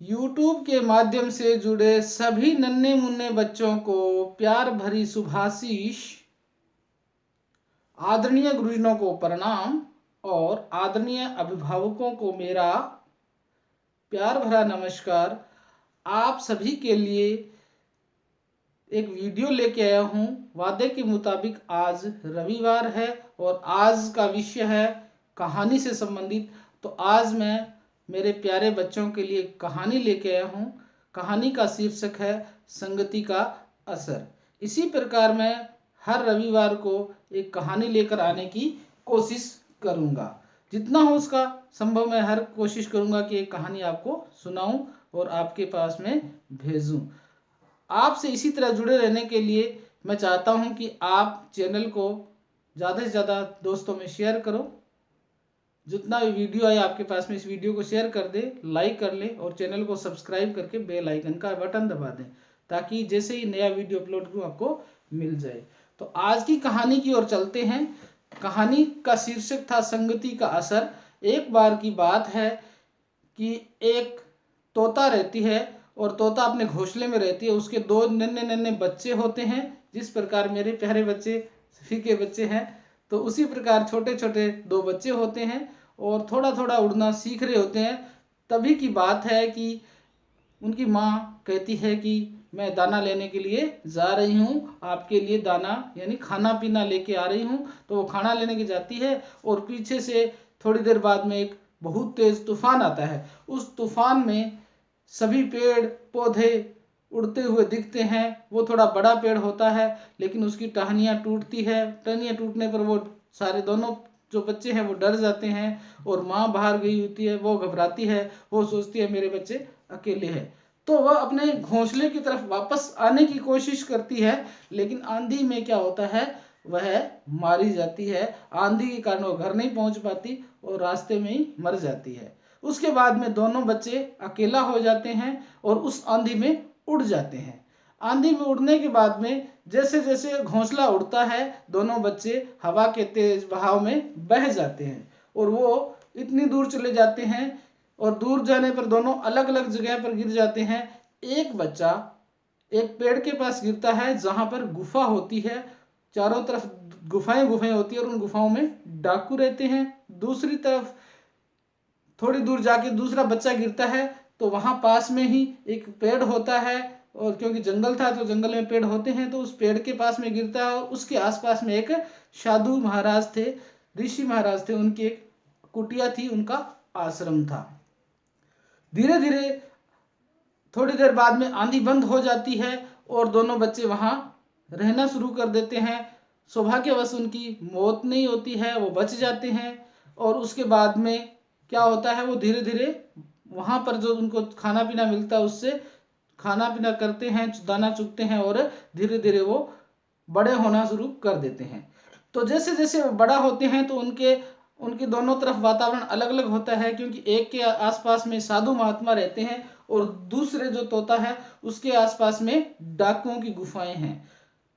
YouTube के माध्यम से जुड़े सभी नन्हे मुन्ने बच्चों को प्यार भरी शुभाशीष। आदरणीय गुरुजनों को प्रणाम और आदरणीय अभिभावकों को मेरा प्यार भरा नमस्कार। आप सभी के लिए एक वीडियो लेके आया हूँ। वादे के मुताबिक आज रविवार है और आज का विषय है कहानी से संबंधित। तो आज मैं मेरे प्यारे बच्चों के लिए कहानी लेके आया हूँ। कहानी का शीर्षक है संगति का असर। इसी प्रकार मैं हर रविवार को एक कहानी लेकर आने की कोशिश करूँगा। जितना हो उसका संभव मैं हर कोशिश करूँगा कि एक कहानी आपको सुनाऊं और आपके पास में भेजूं। आपसे इसी तरह जुड़े रहने के लिए मैं चाहता हूं कि आप चैनल को ज़्यादा से ज़्यादा दोस्तों में शेयर करो। जितना भी वीडियो आए आपके पास में इस वीडियो को शेयर कर दें, लाइक कर लें और चैनल को सब्सक्राइब करके बेल आइकन का बटन दबा दें ताकि जैसे ही नया वीडियो अपलोड करूँ आपको मिल जाए। तो आज की कहानी की ओर चलते हैं। कहानी का शीर्षक था संगति का असर। एक बार की बात है कि एक तोता रहती है और तोता अपने घोंसले में रहती है। उसके दो नन्हे नन्हे बच्चे होते हैं। जिस प्रकार मेरे प्यारे बच्चे सभी के बच्चे हैं तो उसी प्रकार छोटे छोटे दो बच्चे होते हैं और थोड़ा थोड़ा उड़ना सीख रहे होते हैं। तभी की बात है कि उनकी माँ कहती है कि मैं दाना लेने के लिए जा रही हूँ, आपके लिए दाना यानी खाना पीना लेके आ रही हूँ। तो वो खाना लेने की जाती है और पीछे से थोड़ी देर बाद में एक बहुत तेज तूफान आता है। उस तूफान में सभी पेड़ पौधे उड़ते हुए दिखते हैं। वो थोड़ा बड़ा पेड़ होता है लेकिन उसकी टहनियाँ टूटती है। टहनियाँ टूटने पर वो सारे दोनों जो बच्चे हैं वो डर जाते हैं और माँ बाहर गई होती है। वो घबराती है, वो सोचती है मेरे बच्चे अकेले हैं। तो वह अपने घोंसले की तरफ वापस आने की कोशिश करती है लेकिन आंधी में क्या होता है, वह मारी जाती है। आंधी के कारण वो घर नहीं पहुंच पाती और रास्ते में ही मर जाती है। उसके बाद में दोनों बच्चे अकेला हो जाते हैं और उस आंधी में उड़ जाते हैं। आंधी में उड़ने के बाद में जैसे जैसे घोंसला उड़ता है दोनों बच्चे हवा के तेज बहाव में बह जाते हैं और वो इतनी दूर चले जाते हैं और दूर जाने पर दोनों अलग अलग जगह पर गिर जाते हैं। एक बच्चा एक पेड़ के पास गिरता है जहां पर गुफा होती है। चारों तरफ गुफाएं गुफाएं होती है और उन गुफाओं में डाकू रहते हैं। दूसरी तरफ थोड़ी दूर जाके दूसरा बच्चा गिरता है तो वहां पास में ही एक पेड़ होता है और क्योंकि जंगल था तो जंगल में पेड़ होते हैं तो उस पेड़ के पास में गिरता है और उसके आसपास में एक साधु महाराज थे, ऋषि महाराज थे। उनकी एक कुटिया थी, उनका आश्रम था। धीरे धीरे थोड़ी देर बाद में आंधी बंद हो जाती है और दोनों बच्चे वहां रहना शुरू कर देते हैं। सौभाग्यवश उनकी मौत नहीं होती है, वो बच जाते हैं। और उसके बाद में क्या होता है, वो धीरे धीरे वहां पर जो उनको खाना पीना मिलता है उससे खाना पीना करते हैं, दाना चुगते हैं और धीरे धीरे वो बड़े होना शुरू कर देते हैं। तो जैसे जैसे वो बड़ा होते हैं तो उनके उनके दोनों तरफ वातावरण अलग अलग होता है क्योंकि एक के आसपास में साधु महात्मा रहते हैं और दूसरे जो तोता है उसके आसपास में डाकुओं की गुफाएं हैं।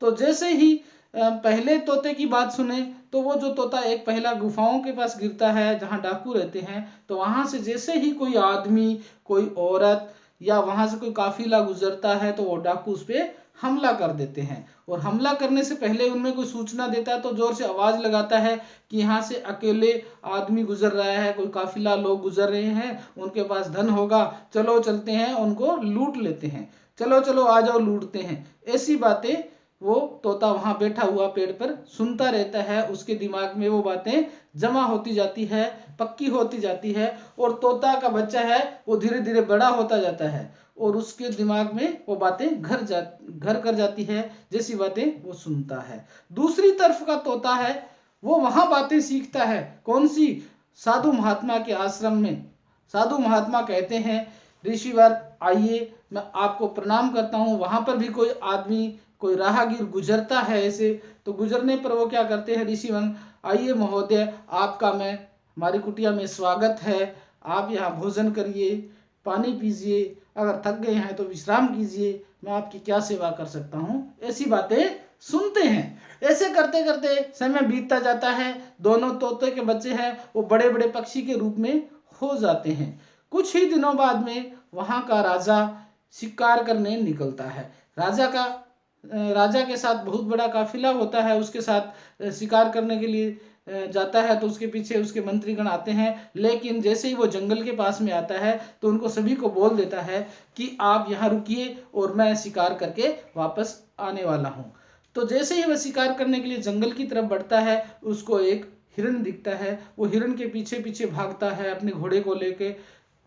तो जैसे ही पहले तोते की बात सुने तो वो जो तोता एक पहला गुफाओं के पास गिरता है जहां डाकू रहते हैं तो वहां से जैसे ही कोई आदमी, कोई औरत या वहां से कोई काफिला गुजरता है तो वो डाकू उस पर हमला कर देते हैं। और हमला करने से पहले उनमें कोई सूचना देता है तो जोर से आवाज लगाता है कि यहाँ से अकेले आदमी गुजर रहा है, कोई काफिला लोग गुजर रहे हैं, उनके पास धन होगा, चलो चलते हैं उनको लूट लेते हैं, चलो चलो आ जाओ लूटते हैं। ऐसी बातें वो तोता वहां बैठा हुआ पेड़ पर सुनता रहता है। उसके दिमाग में वो बातें जमा होती जाती है, पक्की होती जाती है और तोता का बच्चा है वो धीरे धीरे बड़ा होता जाता है और उसके दिमाग में वो बातें घर कर जाती है जैसी बातें वो सुनता है। दूसरी तरफ का तोता है वो वहां बातें सीखता है। कौन सी? साधु महात्मा के आश्रम में। साधु महात्मा कहते हैं ऋषिवर आइए, मैं आपको प्रणाम करता हूँ। वहां पर भी कोई आदमी, कोई राहगीर गुजरता है ऐसे, तो गुजरने पर वो क्या करते हैं, ऋषिवन आइए महोदय, आपका मैं हमारी कुटिया में स्वागत है। आप यहाँ भोजन करिए, पानी पीजिए, अगर थक गए हैं तो विश्राम कीजिए, मैं आपकी क्या सेवा कर सकता हूँ। ऐसी बातें सुनते हैं। ऐसे करते करते समय बीतता जाता है। दोनों तोते के बच्चे हैं वो बड़े बड़े पक्षी के रूप में हो जाते हैं। कुछ ही दिनों बाद में वहाँ का राजा शिकार करने निकलता है। राजा के साथ बहुत बड़ा काफिला होता है, उसके साथ शिकार करने के लिए जाता है। तो उसके पीछे उसके मंत्रीगण आते हैं, लेकिन जैसे ही वो जंगल के पास में आता है तो उनको सभी को बोल देता है कि आप यहाँ रुकिए और मैं शिकार करके वापस आने वाला हूँ। तो जैसे ही वह शिकार करने के लिए जंगल की तरफ बढ़ता है, उसको एक हिरण दिखता है। वो हिरण के पीछे पीछे भागता है अपने घोड़े को लेके।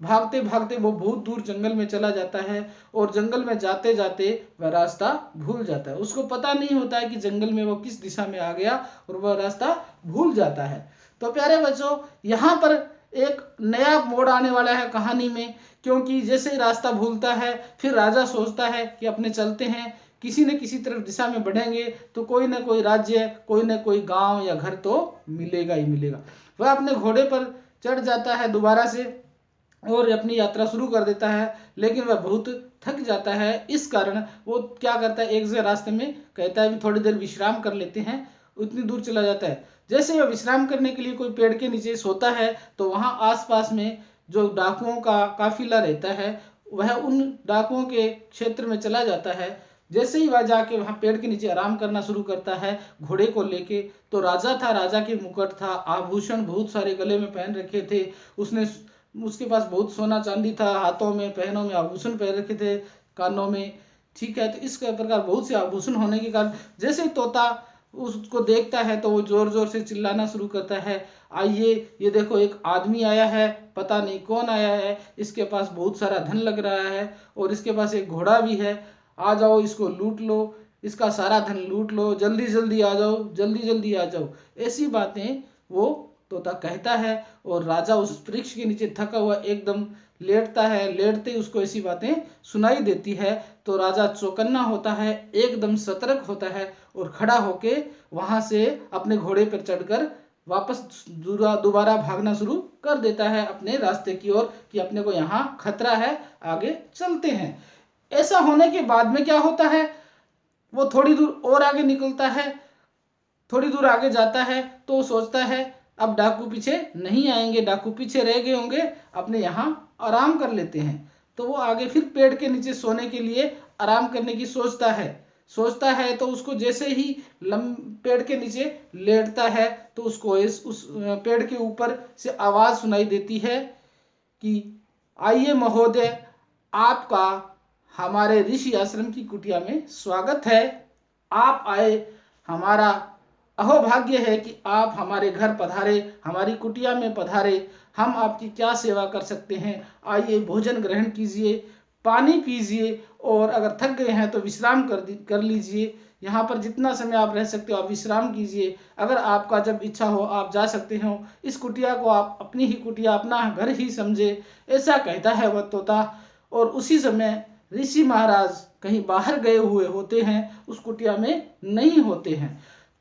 भागते भागते वो बहुत दूर जंगल में चला जाता है, और जंगल में जाते जाते वह रास्ता भूल जाता है। उसको पता नहीं होता है कि जंगल में वो किस दिशा में आ गया, और वह रास्ता भूल जाता है। तो प्यारे बच्चों, यहाँ पर एक नया मोड़ आने वाला है कहानी में, क्योंकि जैसे ही रास्ता भूलता है, फिर राजा सोचता है कि अपने चलते हैं, किसी न किसी तरफ दिशा में बढ़ेंगे तो कोई न कोई राज्य, कोई न कोई गांव या घर तो मिलेगा ही मिलेगा। वह अपने घोड़े पर चढ़ जाता है दोबारा से और अपनी यात्रा शुरू कर देता है, लेकिन वह बहुत थक जाता है। इस कारण वो क्या करता है, एक जगह रास्ते में कहता है थोड़ी देर विश्राम कर लेते हैं, उतनी दूर चला जाता है। जैसे वह विश्राम करने के लिए कोई पेड़ के नीचे सोता है, तो वहाँ आसपास में जो डाकुओं का काफिला रहता है, वह उन डाकुओं के क्षेत्र में चला जाता है। जैसे ही वह जाके वहाँ पेड़ के नीचे आराम करना शुरू करता है घोड़े को लेके, तो राजा था, राजा के मुकुट था, आभूषण बहुत सारे गले में पहन रखे थे, उसके पास बहुत सोना चांदी था, हाथों में पैरों में आभूषण पहन रखे थे, कानों में। ठीक है, तो इस प्रकार बहुत से आभूषण होने के कारण जैसे ही तोता उसको देखता है तो वो जोर जोर से चिल्लाना शुरू करता है, आइए ये देखो एक आदमी आया है, पता नहीं कौन आया है, इसके पास बहुत सारा धन लग रहा है और इसके पास एक घोड़ा भी है, आ जाओ इसको लूट लो, इसका सारा धन लूट लो, जल्दी जल्दी आ जाओ, जल्दी जल्दी आ जाओ। ऐसी बातें वो तोता कहता है, और राजा उस वृक्ष के नीचे थका हुआ एकदम लेटता है। लेटते ही उसको ऐसी बातें सुनाई देती है, तो राजा चौकन्ना होता है, एकदम सतर्क होता है और खड़ा होके वहां से अपने घोड़े पर चढ़कर वापस दोबारा भागना शुरू कर देता है अपने रास्ते की ओर, कि अपने को यहाँ खतरा है, आगे चलते हैं। ऐसा होने के बाद में क्या होता है, वो थोड़ी दूर और आगे निकलता है, थोड़ी दूर आगे जाता है तो सोचता है अब डाकू पीछे नहीं आएंगे, डाकू पीछे रह गए होंगे, अपने यहाँ आराम कर लेते हैं। तो वो आगे फिर पेड़ के नीचे सोने के लिए आराम करने की सोचता है तो उसको जैसे ही पेड़ के नीचे लेटता है तो उसको उस पेड़ के ऊपर से आवाज सुनाई देती है कि आइए महोदय, आपका हमारे ऋषि आश्रम की कुटिया में स्वागत है। आप आए, हमारा अहोभाग्य है कि आप हमारे घर पधारे, हमारी कुटिया में पधारे। हम आपकी क्या सेवा कर सकते हैं? आइए भोजन ग्रहण कीजिए, पानी पीजिए, और अगर थक गए हैं तो विश्राम कर लीजिए। यहाँ पर जितना समय आप रह सकते हो आप विश्राम कीजिए। अगर आपका जब इच्छा हो आप जा सकते हो, इस कुटिया को आप अपनी ही कुटिया, अपना घर ही समझे। ऐसा कहता है वह तोता। और उसी समय ऋषि महाराज कहीं बाहर गए हुए होते हैं, उस कुटिया में नहीं होते हैं।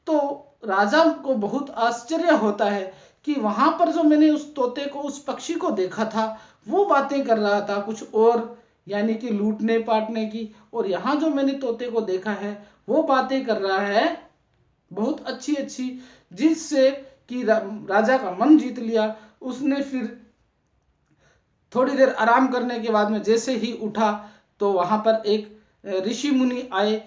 तो राजा को बहुत आश्चर्य होता है कि वहां पर जो मैंने उस तोते को, उस पक्षी को देखा था, वो बातें कर रहा था कुछ और, यानी कि लूटने पाटने की, और यहाँ जो मैंने तोते को देखा है वो बातें कर रहा है बहुत अच्छी अच्छी, जिससे कि राजा का मन जीत लिया। उसने फिर थोड़ी देर आराम करने के बाद में जैसे ही उठा तो वहां पर एक ऋषि मुनि आए,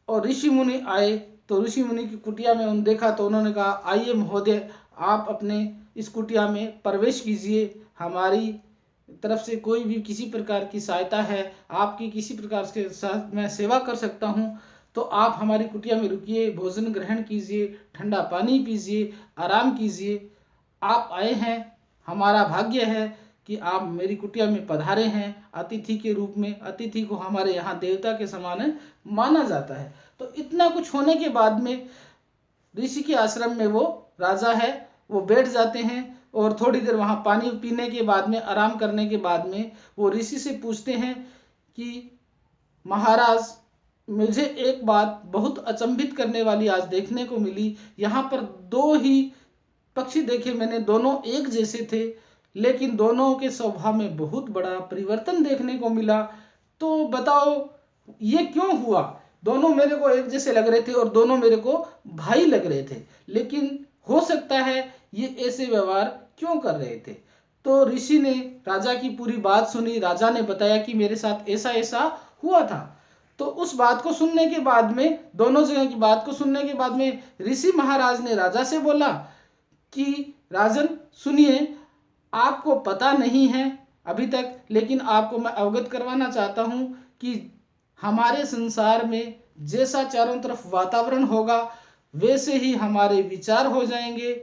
और ऋषि मुनि आए तो ऋषि मुनि की कुटिया में उन्होंने देखा तो उन्होंने कहा, आइए महोदय, आप अपने इस कुटिया में प्रवेश कीजिए। हमारी तरफ से कोई भी किसी प्रकार की सहायता है, आपकी किसी प्रकार के साथ मैं सेवा कर सकता हूँ तो आप हमारी कुटिया में रुकिए, भोजन ग्रहण कीजिए, ठंडा पानी पीजिए, आराम कीजिए। आप आए हैं, हमारा भाग्य है कि आप मेरी कुटिया में पधारे हैं अतिथि के रूप में। अतिथि को हमारे यहाँ देवता के समान माना जाता है। तो इतना कुछ होने के बाद में ऋषि के आश्रम में वो राजा है, वो बैठ जाते हैं, और थोड़ी देर वहाँ पानी पीने के बाद में, आराम करने के बाद में, वो ऋषि से पूछते हैं कि महाराज, मुझे एक बात बहुत अचंभित करने वाली आज देखने को मिली। यहाँ पर दो ही पक्षी देखे मैंने, दोनों एक जैसे थे, लेकिन दोनों के स्वभाव में बहुत बड़ा परिवर्तन देखने को मिला। तो बताओ ये क्यों हुआ? दोनों मेरे को एक जैसे लग रहे थे और दोनों मेरे को भाई लग रहे थे, लेकिन हो सकता है ये ऐसे व्यवहार क्यों कर रहे थे? तो ऋषि ने राजा की पूरी बात सुनी। राजा ने बताया कि मेरे साथ ऐसा ऐसा हुआ था। तो उस बात को सुनने के बाद में, दोनों जगह की बात को सुनने के बाद में, ऋषि महाराज ने राजा से बोला कि राजन सुनिए, आपको पता नहीं है अभी तक, लेकिन आपको मैं अवगत करवाना चाहता हूं कि हमारे संसार में जैसा चारों तरफ वातावरण होगा वैसे ही हमारे विचार हो जाएंगे,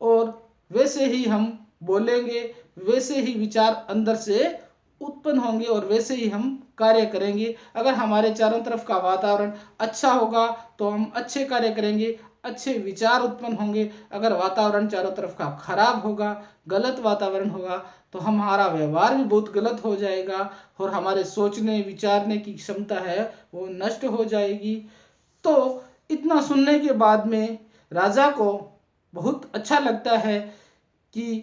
और वैसे ही हम बोलेंगे, वैसे ही विचार अंदर से उत्पन्न होंगे और वैसे ही हम कार्य करेंगे। अगर हमारे चारों तरफ का वातावरण अच्छा होगा तो हम अच्छे कार्य करेंगे, अच्छे विचार उत्पन्न होंगे। अगर वातावरण चारों तरफ का खराब होगा, गलत वातावरण होगा, तो हमारा व्यवहार भी बहुत गलत हो जाएगा और हमारे सोचने विचारने की क्षमता है वो नष्ट हो जाएगी। तो इतना सुनने के बाद में राजा को बहुत अच्छा लगता है कि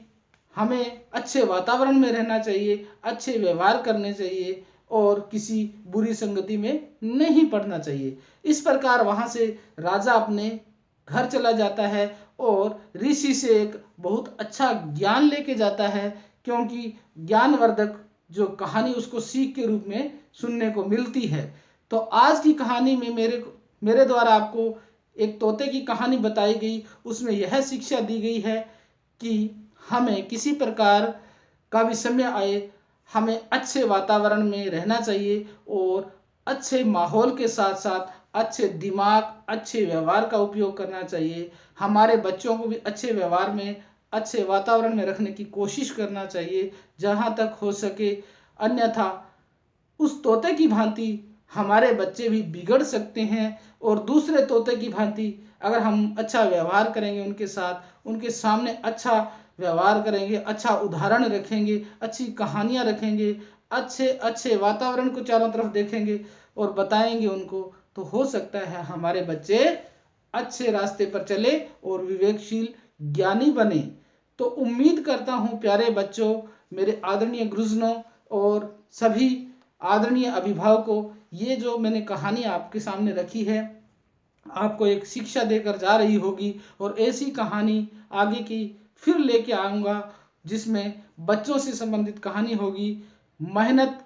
हमें अच्छे वातावरण में रहना चाहिए, अच्छे व्यवहार करने चाहिए और किसी बुरी संगति में नहीं पड़ना चाहिए। इस प्रकार वहाँ से राजा अपने घर चला जाता है और ऋषि से एक बहुत अच्छा ज्ञान लेके जाता है, क्योंकि ज्ञानवर्धक जो कहानी उसको सीख के रूप में सुनने को मिलती है। तो आज की कहानी में मेरे द्वारा आपको एक तोते की कहानी बताई गई, उसमें यह शिक्षा दी गई है कि हमें किसी प्रकार का भी समय आए, हमें अच्छे वातावरण में रहना चाहिए और अच्छे माहौल के साथ साथ अच्छे दिमाग, अच्छे व्यवहार का उपयोग करना चाहिए। हमारे बच्चों को भी अच्छे व्यवहार में, अच्छे वातावरण में रखने की कोशिश करना चाहिए जहाँ तक हो सके। अन्यथा उस तोते की भांति हमारे बच्चे भी बिगड़ सकते हैं, और दूसरे तोते की भांति अगर हम अच्छा व्यवहार करेंगे उनके साथ, उनके सामने अच्छा व्यवहार करेंगे, अच्छा उदाहरण रखेंगे, अच्छी कहानियाँ रखेंगे, अच्छे अच्छे वातावरण को चारों तरफ देखेंगे और बताएंगे उनको, तो हो सकता है हमारे बच्चे अच्छे रास्ते पर चले और विवेकशील ज्ञानी बने। तो उम्मीद करता हूँ प्यारे बच्चों, मेरे आदरणीय गुरुजनों और सभी आदरणीय अभिभावकों, ये जो मैंने कहानी आपके सामने रखी है आपको एक शिक्षा देकर जा रही होगी। और ऐसी कहानी आगे की फिर लेके आऊँगा जिसमें बच्चों से संबंधित कहानी होगी, मेहनत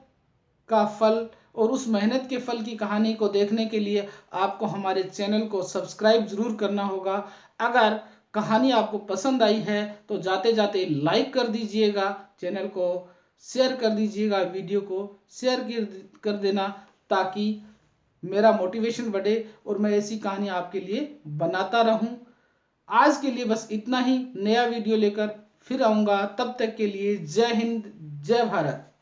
का फल। और उस मेहनत के फल की कहानी को देखने के लिए आपको हमारे चैनल को सब्सक्राइब जरूर करना होगा। अगर कहानी आपको पसंद आई है तो जाते जाते लाइक कर दीजिएगा, चैनल को शेयर कर दीजिएगा, वीडियो को शेयर कर देना, ताकि मेरा मोटिवेशन बढ़े और मैं ऐसी कहानी आपके लिए बनाता रहूं। आज के लिए बस इतना ही, नया वीडियो लेकर फिर आऊँगा। तब तक के लिए जय हिंद, जय भारत।